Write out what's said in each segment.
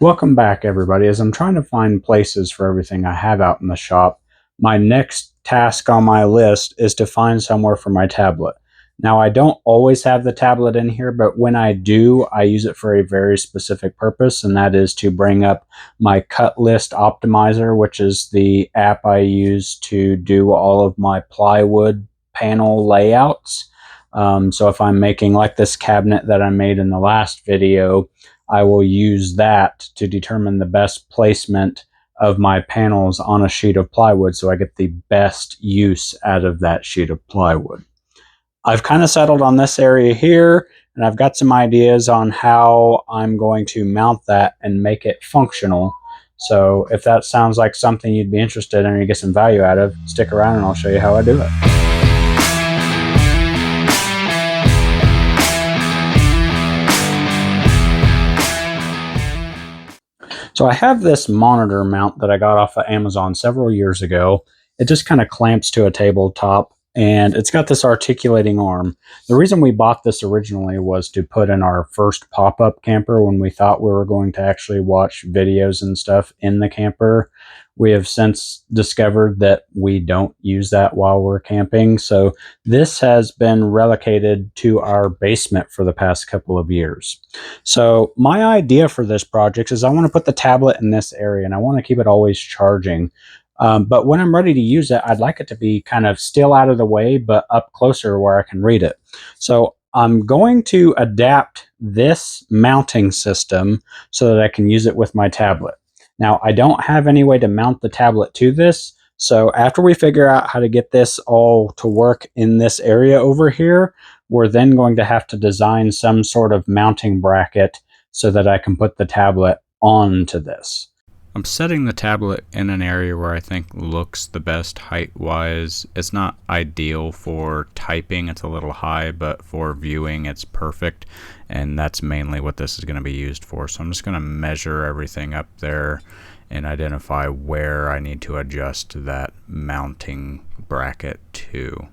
Welcome back, everybody. As I'm trying to find places for everything I have out in the shop, my next task on my list is to find somewhere for my tablet. Now, I don't always have the tablet in here, but when I do, I use it for a very specific purpose, and that is to bring up my Cut List Optimizer, which is the app I use to do all of my plywood panel layouts. So if I'm making like this cabinet that I made in the last video, I will use that to determine the best placement of my panels on a sheet of plywood so I get the best use out of that sheet of plywood. I've kind of settled on this area here, and I've got some ideas on how I'm going to mount that and make it functional. So if that sounds like something you'd be interested in or you get some value out of, stick around and I'll show you how I do it. So I have this monitor mount that I got off of Amazon several years ago. It just kind of clamps to a tabletop, and it's got this articulating arm. The reason we bought this originally was to put in our first pop-up camper when we thought we were going to actually watch videos and stuff in the camper. We have since discovered that we don't use that while we're camping. So this has been relocated to our basement for the past couple of years. So my idea for this project is I want to put the tablet in this area and I want to keep it always charging. But when I'm ready to use it, I'd like it to be kind of still out of the way, but up closer where I can read it. So I'm going to adapt this mounting system so that I can use it with my tablet. Now, I don't have any way to mount the tablet to this, so after we figure out how to get this all to work in this area over here, we're then going to have to design some sort of mounting bracket so that I can put the tablet onto this. I'm setting the tablet in an area where I think looks the best height-wise. It's not ideal for typing, it's a little high, but for viewing it's perfect, and that's mainly what this is going to be used for. So I'm just going to measure everything up there and identify where I need to adjust that mounting bracket to.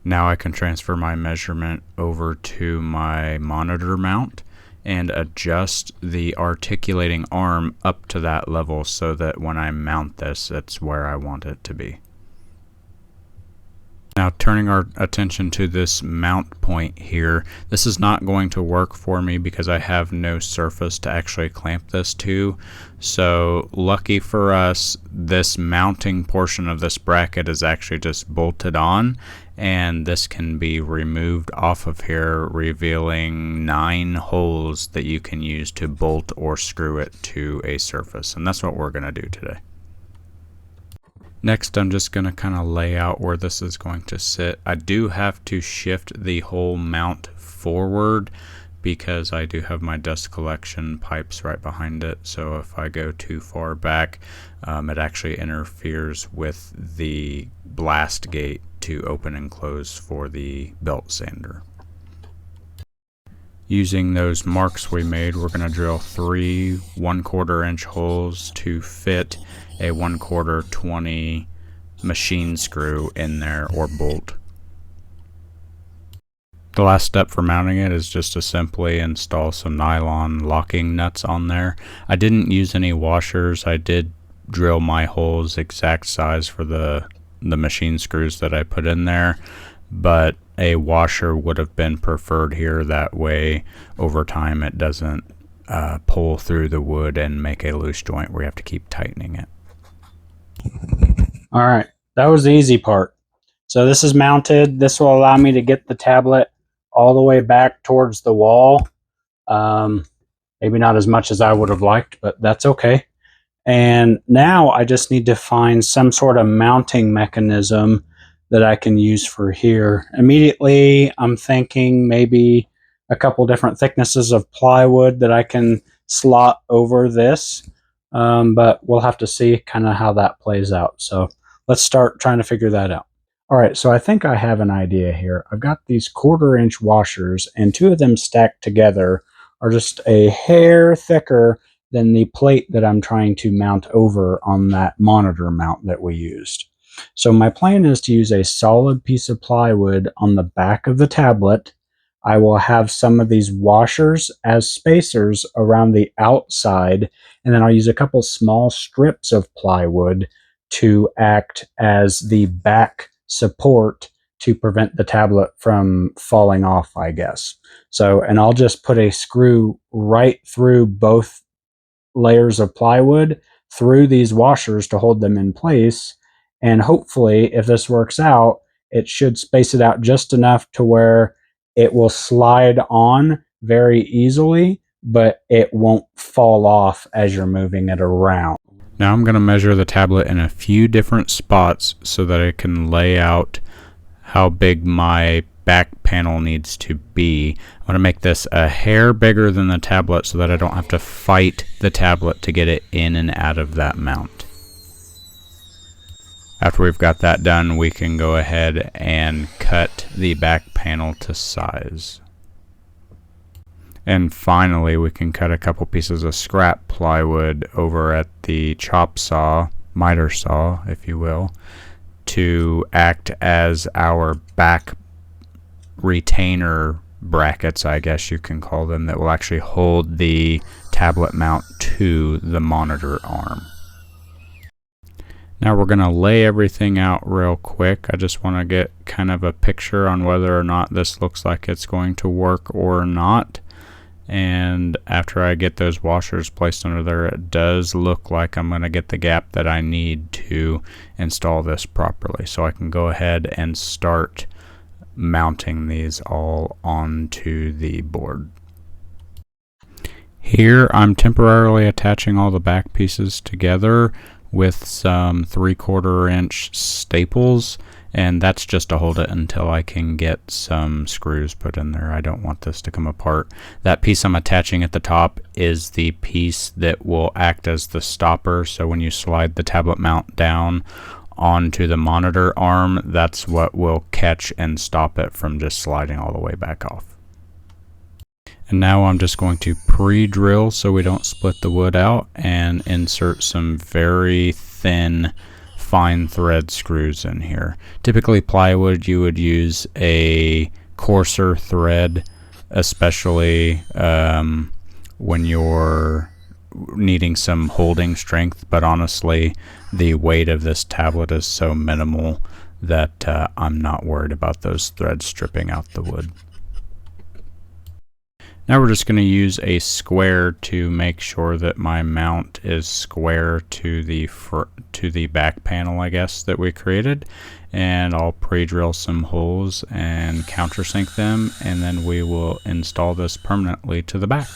Now I can transfer my measurement over to my monitor mount and adjust the articulating arm up to that level so that when I mount this, it's where I want it to be. Now turning our attention to this mount point here, this is not going to work for me because I have no surface to actually clamp this to. So lucky for us, this mounting portion of this bracket is actually just bolted on, and this can be removed off of here, revealing 9 holes that you can use to bolt or screw it to a surface, and that's what we're going to do today. Next, I'm just going to kind of lay out where this is going to sit. I do have to shift the whole mount forward because I do have my dust collection pipes right behind it. So if I go too far back, it actually interferes with the blast gate to open and close for the belt sander. Using those marks we made, we're going to drill 3 1/4 inch holes to fit a 1/4 20 machine screw in there or bolt. The last step for mounting it is just to simply install some nylon locking nuts on there. I didn't use any washers. I did drill my holes exact size for the machine screws that I put in there, but a washer would have been preferred here. That way over time it doesn't pull through the wood and make a loose joint where you have to keep tightening it. All right, that was the easy part. So this is mounted. This will allow me to get the tablet all the way back towards the wall. Maybe not as much as I would have liked, but that's okay. And now I just need to find some sort of mounting mechanism that I can use for here. Immediately, I'm thinking maybe a couple different thicknesses of plywood that I can slot over this. But we'll have to see kind of how that plays out. So let's start trying to figure that out. All right, so I think I have an idea here. I've got these 1/4 inch washers, and 2 of them stacked together are just a hair thicker than the plate that I'm trying to mount over on that monitor mount that we used. So my plan is to use a solid piece of plywood on the back of the tablet. I will have some of these washers as spacers around the outside, and then I'll use a couple small strips of plywood to act as the back support to prevent the tablet from falling off, I guess. So, and I'll just put a screw right through both layers of plywood through these washers to hold them in place. And hopefully, if this works out, it should space it out just enough to where it will slide on very easily, but it won't fall off as you're moving it around. Now I'm going to measure the tablet in a few different spots so that I can lay out how big my back panel needs to be. I'm going to make this a hair bigger than the tablet so that I don't have to fight the tablet to get it in and out of that mount. After we've got that done, we can go ahead and cut the back panel to size. And finally, we can cut a couple pieces of scrap plywood over at the chop saw, miter saw, if you will, to act as our back retainer brackets, I guess you can call them, that will actually hold the tablet mount to the monitor arm. Now we're going to lay everything out real quick. I just want to get kind of a picture on whether or not this looks like it's going to work or not. And after I get those washers placed under there, it does look like I'm going to get the gap that I need to install this properly. So I can go ahead and start mounting these all onto the board. Here I'm temporarily attaching all the back pieces together with some 3/4 inch staples, and that's just to hold it until I can get some screws put in there. I don't want this to come apart. That piece I'm attaching at the top is the piece that will act as the stopper, so when you slide the tablet mount down onto the monitor arm, that's what will catch and stop it from just sliding all the way back off. And now I'm just going to pre-drill so we don't split the wood out and insert some very thin fine thread screws in here. Typically plywood, you would use a coarser thread, especially when you're needing some holding strength, but honestly the weight of this tablet is so minimal that I'm not worried about those threads stripping out the wood. Now we're just going to use a square to make sure that my mount is square to the back panel, I guess, that we created. And I'll pre-drill some holes and countersink them, and then we will install this permanently to the back.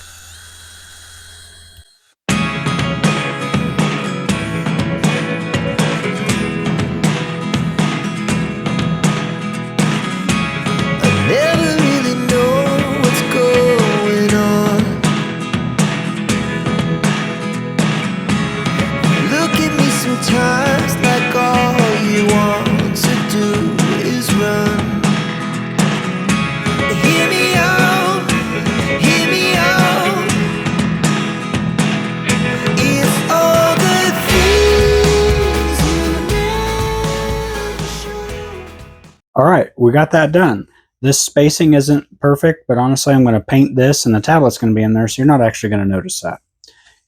Sometimes like all you want to do is run. Hear me out, hear me out. It's all the things you never show. All right, we got that done. This spacing isn't perfect, but honestly, I'm going to paint this and the tablet's going to be in there, so you're not actually going to notice that.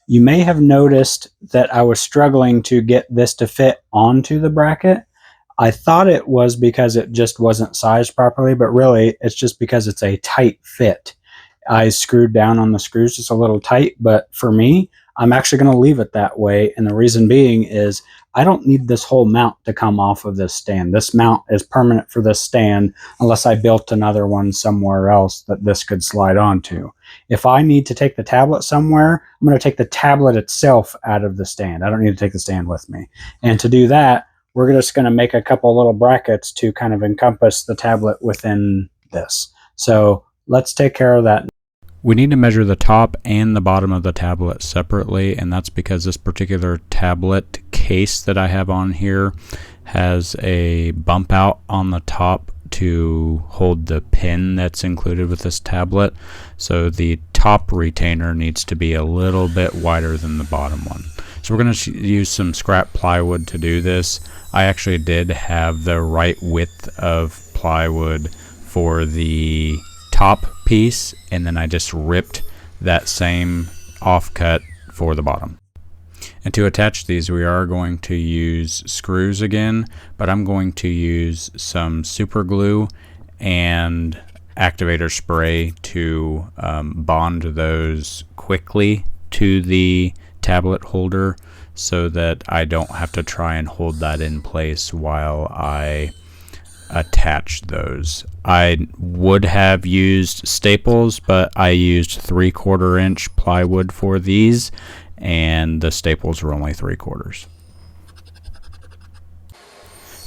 You may have noticed that I was struggling to get this to fit onto the bracket. I thought it was because it just wasn't sized properly, but really it's just because it's a tight fit. I screwed down on the screws just a little tight, but for me, I'm actually going to leave it that way. And the reason being is I don't need this whole mount to come off of this stand. This mount is permanent for this stand unless I built another one somewhere else that this could slide onto. If I need to take the tablet somewhere, I'm going to take the tablet itself out of the stand. I don't need to take the stand with me. And to do that, we're just going to make a couple little brackets to kind of encompass the tablet within this. So let's take care of that. We need to measure the top and the bottom of the tablet separately, and that's because this particular tablet case that I have on here has a bump out on the top to hold the pin that's included with this tablet. So the top retainer needs to be a little bit wider than the bottom one. So we're going to use some scrap plywood to do this. I actually did have the right width of plywood for the top piece, and then I just ripped that same offcut for the bottom. And to attach these, we are going to use screws again, but I'm going to use some super glue and activator spray to bond those quickly to the tablet holder so that I don't have to try and hold that in place while I attach those. I would have used staples, but I used 3/4 inch plywood for these, and the staples were only 3/4.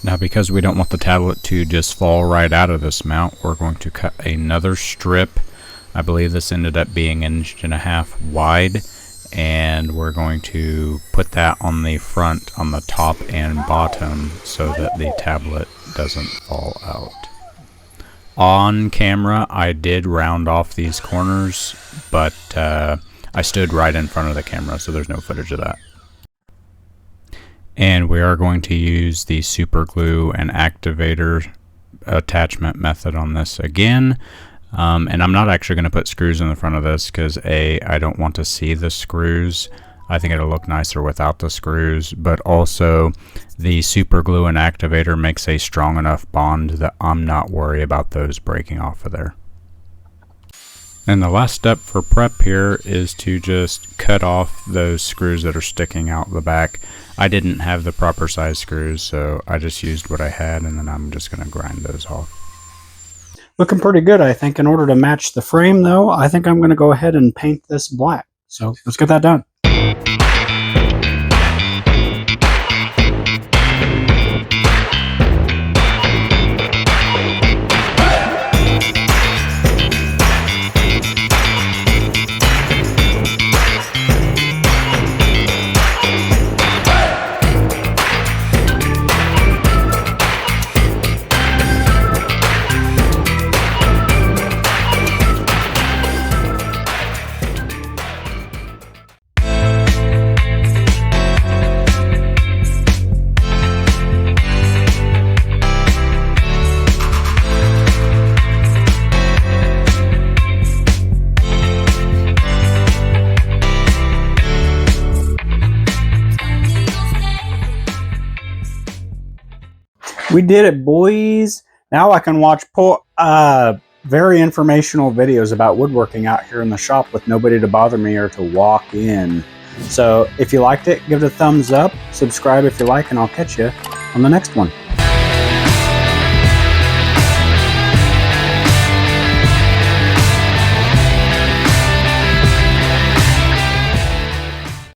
Now, because we don't want the tablet to just fall right out of this mount, we're going to cut another strip. I believe this ended up being 1.5 inches wide, and we're going to put that on the front, on the top and bottom, so that the tablet doesn't fall out. On camera, I did round off these corners, but I stood right in front of the camera, so there's no footage of that. And we are going to use the super glue and activator attachment method on this again. And I'm not actually going to put screws in the front of this because I don't want to see the screws. I think it'll look nicer without the screws, but also the super glue and activator makes a strong enough bond that I'm not worried about those breaking off of there. And the last step for prep here is to just cut off those screws that are sticking out the back. I didn't have the proper size screws, so I just used what I had, and then I'm just going to grind those off. Looking pretty good, I think. In order to match the frame, though, I think I'm going to go ahead and paint this black. So let's get that done. We did it, boys. Now I can watch very informational videos about woodworking out here in the shop with nobody to bother me or to walk in. So if you liked it, give it a thumbs up, subscribe if you like, and I'll catch you on the next one.